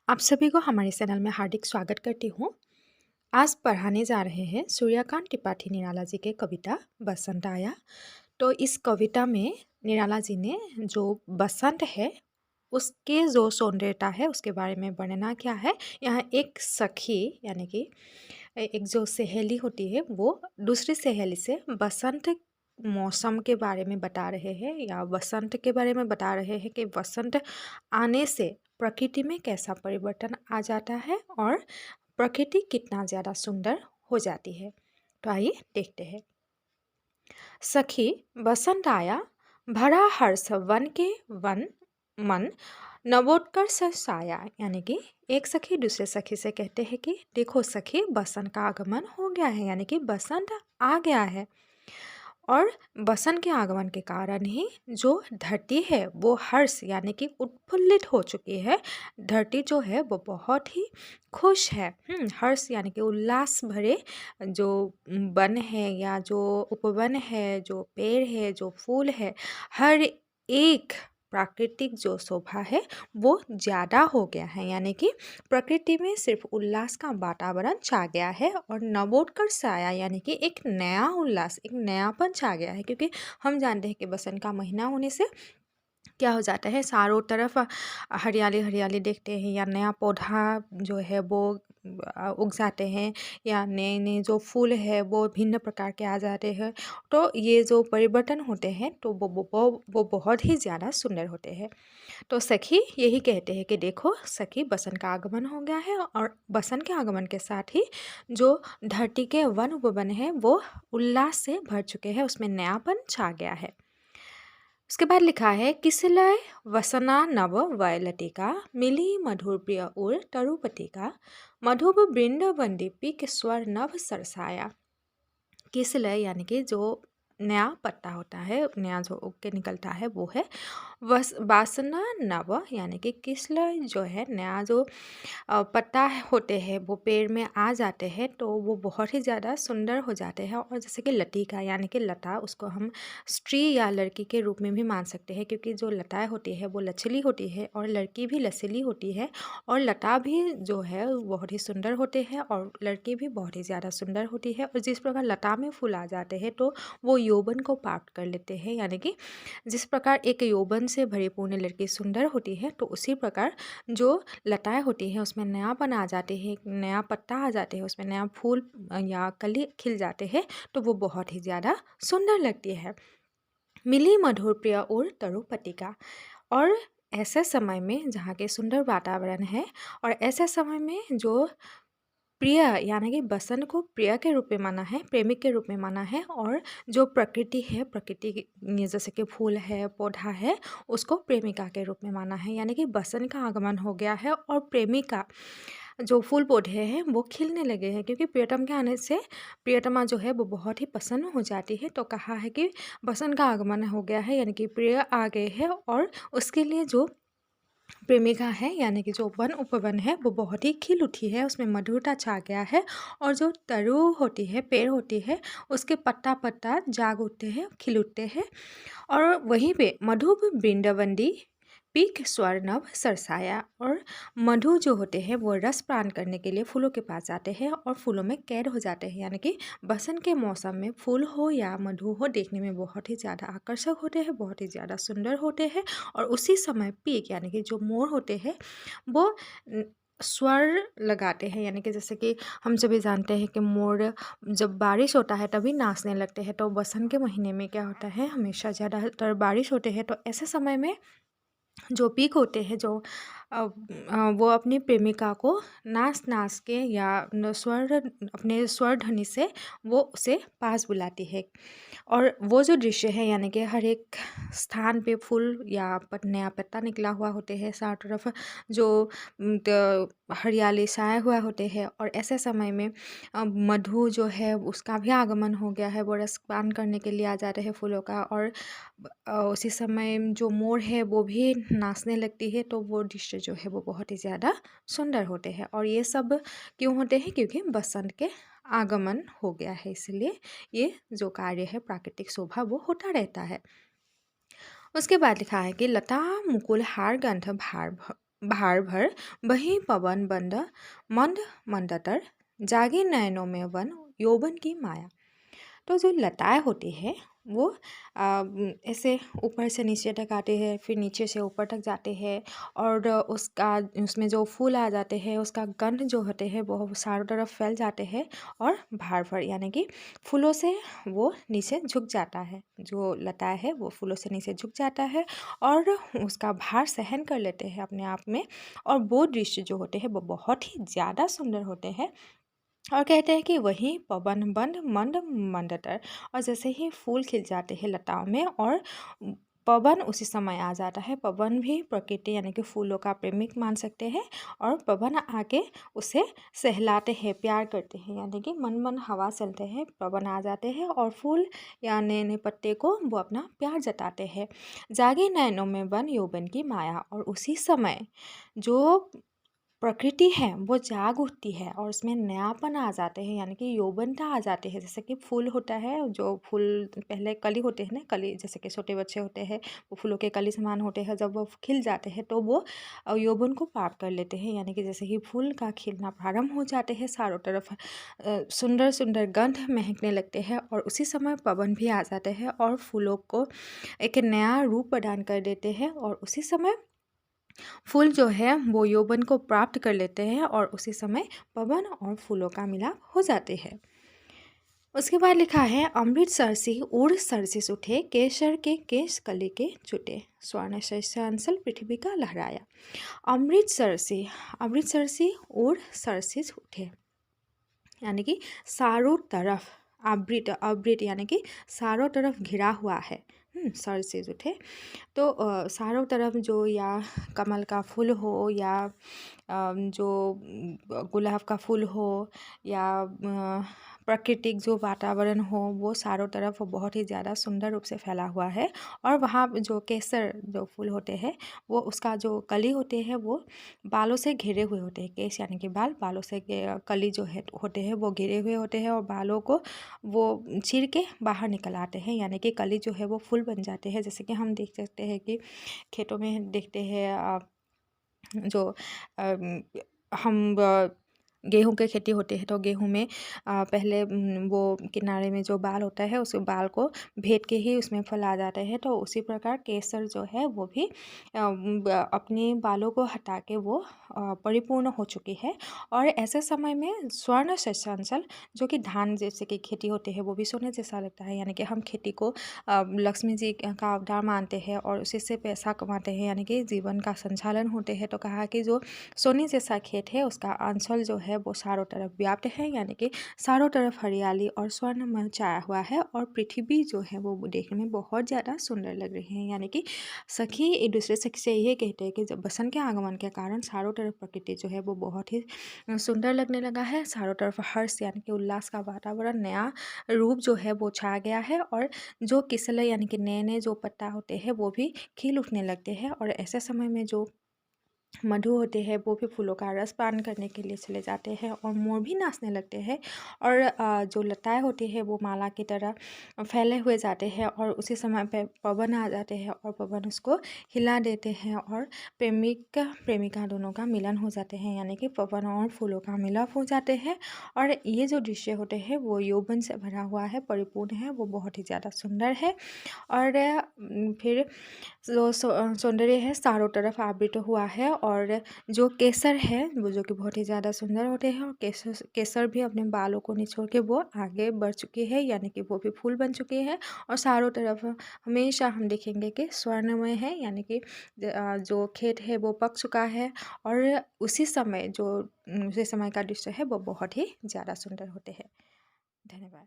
आप सभी को हमारे चैनल में हार्दिक स्वागत करती हूँ। आज पढ़ाने जा रहे हैं सूर्यकांत त्रिपाठी निराला जी के कविता बसंत आया। तो इस कविता में निराला जी ने जो बसंत है उसके जो सौंदर्यता है उसके बारे में वर्णना किया है। यहाँ एक सखी यानी कि एक जो सहेली होती है वो दूसरी सहेली से बसंत मौसम के बारे में बता रहे हैं या बसंत के बारे में बता रहे हैं कि बसंत आने से प्रकृति में कैसा परिवर्तन आ जाता है और प्रकृति कितना ज़्यादा सुंदर हो जाती है। तो आइए देखते हैं। सखी बसंत आया, भरा हर्ष वन के वन मन, नवोत्कर्ष साया। यानी कि एक सखी दूसरे सखी से कहते हैं कि देखो सखी, बसंत का आगमन हो गया है, यानी कि बसंत आ गया है। और बसंत के आगमन के कारण ही जो धरती है वो हर्ष यानी कि उत्फुल्लित हो चुकी है। धरती जो है वो बहुत ही खुश है। हर्ष यानी कि उल्लास भरे जो वन है या जो उपवन है, जो पेड़ है, जो फूल है, हर एक प्राकृतिक जो शोभा है वो ज़्यादा हो गया है। यानी कि प्रकृति में सिर्फ उल्लास का वातावरण छा गया है और नवोत्कर्ष आया, यानी कि एक नया उल्लास, एक नयापन छा गया है। क्योंकि हम जानते हैं कि बसंत का महीना होने से क्या हो जाता है, चारों तरफ हरियाली हरियाली देखते हैं या नया पौधा जो है वो उग जाते हैं या नए नए जो फूल है वो भिन्न प्रकार के आ जाते हैं। तो ये जो परिवर्तन होते हैं तो वो बहुत ही ज़्यादा सुंदर होते हैं। तो सखी यही कहते हैं कि देखो सखी, बसंत का आगमन हो गया है और बसंत के आगमन के साथ ही जो धरती के वन उपवन है वो उल्लास से भर चुके हैं, उसमें नयापन छा गया है। उसके बाद लिखा है, किसलय वसना नव वयलटिका, मिली मधुर प्रिय उर तरुपतिका, मधुब बृंद वंदी पीक स्वर नभ सरसाया। किसलय यानी कि जो नया पत्ता होता है, नया जो उग के निकलता है वो है वासना नव, यानी कि किसलय जो है नया जो पत्ता होते हैं वो पेड़ में आ जाते हैं तो वो बहुत ही ज़्यादा सुंदर हो जाते हैं। और जैसे कि लतिका यानी कि लता, उसको हम स्त्री या लड़की के रूप में भी मान सकते हैं क्योंकि जो लताएं होती है वो लचीली होती है और लड़की भी लचीली होती है। और लता भी जो है बहुत ही सुंदर होते हैं और लड़की भी बहुत ही ज़्यादा सुंदर होती है। और जिस प्रकार लता में फूल आ जाते हैं तो वो यौवन को प्राप्त कर लेते हैं, यानी कि जिस प्रकार एक यौवन से भरीपूर्ण लड़की सुंदर होती है तो उसी प्रकार जो लताएं होती हैं उसमें नयापन आ जाते हैं, नया पत्ता आ जाते हैं, उसमें नया फूल या कली खिल जाते हैं तो वो बहुत ही ज़्यादा सुंदर लगती है। मिली मधुर प्रिय और तरुपतिका। और ऐसे समय में जहाँ के सुंदर वातावरण है और ऐसे समय में जो प्रिय यानी कि बसंत को प्रिय के रूप में माना है, प्रेमिक के रूप में माना है। और जो प्रकृति है, प्रकृति जैसे कि फूल है, पौधा है, उसको प्रेमिका के रूप में माना है। यानी कि बसंत का आगमन हो गया है और प्रेमिका जो फूल पौधे हैं वो खिलने लगे हैं क्योंकि प्रियतम के आने से प्रियतमा जो है वो बहुत ही प्रसन्न हो जाती है। तो कहा है कि बसंत का आगमन हो गया है, यानी कि प्रिय आ गए हैं और उसके लिए जो प्रेमिका है यानी कि जो वन उपवन है वो बहुत ही खिल उठी है, उसमें मधुरता छा गया है। और जो तरु होती है, पेड़ होती है, उसके पत्ता पत्ता जाग उठते हैं, खिल उठते हैं। और वहीं पे मधुब बृंदावंदी पीक स्वर्णव सरसाया। और मधु जो होते हैं वो रस पान करने के लिए फूलों के पास जाते हैं और फूलों में कैद हो जाते हैं। यानी कि बसंत के मौसम में फूल हो या मधु हो, देखने में बहुत ही ज़्यादा आकर्षक होते हैं, बहुत ही ज़्यादा सुंदर होते हैं। और उसी समय पीक यानी कि जो मोर होते हैं वो स्वर लगाते हैं। यानी कि जैसे कि हम सभी जानते हैं कि मोर जब बारिश होता है तभी नाचने लगते हैं। तो बसंत के महीने में क्या होता है, हमेशा ज़्यादातर बारिश होते हैं। तो ऐसे समय में जो पीक होते हैं जो वो अपनी प्रेमिका को नाच नाच के या अपने स्वर ध्वनि से वो उसे पास बुलाती है। और वो जो दृश्य है यानी कि हर एक स्थान पे फूल या नया पत्ता निकला हुआ होते हैं, चारों तरफ जो हरियाली छाए हुआ होते हैं। और ऐसे समय में मधु जो है उसका भी आगमन हो गया है, वो रसपान करने के लिए आ जाते हैं फूलों का। और उसी समय जो मोर है वो भी नाचने लगती है। तो वो दृश्य जो है वो बहुत ही ज़्यादा सुंदर होते हैं। और ये सब क्यों होते हैं, क्योंकि बसंत के आगमन हो गया है, इसलिए ये जो कार्य है प्राकृतिक शोभा वो होता रहता है। उसके बाद लिखा है कि लता मुकुल हार गंध भार भार भर बही पवन बंद मंद मंदतर जागे नयनों में वन यौवन की माया। तो जो लताएँ होती है वो ऐसे ऊपर से नीचे तक आते हैं, फिर नीचे से ऊपर तक जाते हैं और उसका उसमें जो फूल आ जाते हैं उसका गंध जो होते हैं वो चारों तरफ फैल जाते हैं और भार भर यानी कि फूलों से वो नीचे झुक जाता है। जो लताएँ है वो फूलों से नीचे झुक जाता है और उसका भार सहन कर लेते हैं अपने आप में। और वो दृश्य जो होते हैं वो बहुत ही ज़्यादा सुंदर होते हैं। और कहते हैं कि वही पवन बंद मंद मंदतर। और जैसे ही फूल खिल जाते हैं लताओं में और पवन उसी समय आ जाता है। पवन भी प्रकृति यानी कि फूलों का प्रेमिक मान सकते हैं। और पवन आके उसे सहलाते हैं, प्यार करते हैं, यानी कि मन मन हवा चलते हैं, पवन आ जाते हैं और फूल या नए नए पत्ते को वो अपना प्यार जताते हैं। जागे नैनों में वन यौवन की माया। और उसी समय जो प्रकृति है वो जाग उठती है और उसमें नयापन आ जाते हैं, यानी कि यौवनता आ जाती है। जैसे कि फूल होता है, जो फूल पहले कली होते हैं ना, कली जैसे कि छोटे बच्चे होते हैं वो फूलों के कली समान होते हैं। जब वो खिल जाते हैं तो वो यौवन को प्राप्त कर लेते हैं, यानी कि जैसे ही फूल का खिलना प्रारंभ हो जाते हैं चारों तरफ सुंदर सुंदर गंध महकने लगते हैं और उसी समय पवन भी आ जाते हैं और फूलों को एक नया रूप प्रदान कर देते हैं। और उसी समय फूल जो है वो यौवन को प्राप्त कर लेते हैं और उसी समय पवन और फूलों का मिलाप हो जाते हैं। उसके बाद लिखा है, अमृतसर से उड़ सरसिस उठे केसर के केश कली के छुटे स्वर्ण शस्यांचल पृथ्वी का लहराया। अमृतसर से उड़ सरसिस उठे, यानी कि चारों तरफ आवृत आवृत यानी कि चारों तरफ घिरा हुआ है। सर से उठे तो चारों तरफ जो या कमल का फूल हो या जो गुलाब का फूल हो या प्राकृतिक जो वातावरण हो वो चारों तरफ बहुत ही ज़्यादा सुंदर रूप से फैला हुआ है। और वहाँ जो केसर जो फूल होते हैं वो उसका जो कली होते हैं वो बालों से घिरे हुए होते हैं। केश यानी कि बाल, बालों से कली जो है होते हैं वो घिरे हुए होते हैं और बालों को वो चीर के बाहर निकल आते हैं, यानी कि कली जो है वो फूल बन जाते हैं। जैसे कि हम देख सकते हैं कि खेतों में देखते हैं जो हम गेहूं के खेती होते हैं तो गेहूं में पहले वो किनारे में जो बाल होता है उस बाल को भेद के ही उसमें फल आ जाते हैं। तो उसी प्रकार केसर जो है वो भी अपने बालों को हटा के वो परिपूर्ण हो चुकी है। और ऐसे समय में स्वर्ण शस्यांचल जो कि धान जैसे कि खेती होते हैं वो भी सोने जैसा लगता है, यानी कि हम खेती को लक्ष्मी जी का अवतार मानते हैं और उसी से पैसा कमाते हैं, यानी कि जीवन का संचालन होते हैं। तो कहा कि जो सोने जैसा खेत है उसका आंचल जो है वो चारों तरफ व्याप्त है, यानी कि चारों तरफ हरियाली और स्वर्णमय छाया हुआ है और पृथ्वी जो है वो देखने में बहुत ज़्यादा सुंदर लग रही है। यानी कि सखी एक दूसरे से ये कहते हैं कि जब बसंत के आगमन के कारण चारों तरफ प्रकृति जो है वो बहुत ही सुंदर लगने लगा है। चारों तरफ हर्ष यानी कि उल्लास का वातावरण, नया रूप जो है वो छा गया है और जो किसले यानी कि नए नए जो पत्ता होते हैं वो भी खिल उठने लगते हैं। और ऐसे समय में जो मधु होते हैं वो भी फूलों का रस पान करने के लिए चले जाते हैं और मोर भी नाचने लगते हैं। और जो लताएं होती है वो माला की तरह फैले हुए जाते हैं और उसी समय पे पवन आ जाते हैं और पवन उसको हिला देते हैं और प्रेमिक प्रेमिका दोनों का मिलन हो जाते हैं, यानी कि पवन और फूलों का मिलाप हो जाते हैं। और ये जो दृश्य होते हैं वो यौवन से भरा हुआ है, परिपूर्ण है, वो बहुत ही ज़्यादा सुंदर है। और फिर जो सौंदर्य है चारों तरफ आवृत हुआ है। और जो केसर है वो जो कि बहुत ही ज़्यादा सुंदर होते हैं और केसर केसर भी अपने बालों को निचोड़ के वो आगे बढ़ चुकी है, यानी कि वो भी फूल बन चुके हैं। और चारों तरफ हमेशा हम देखेंगे कि स्वर्णमय है, यानी कि जो खेत है वो पक चुका है। और उसी समय का दृश्य है वो बहुत ही ज़्यादा सुंदर होते हैं। धन्यवाद।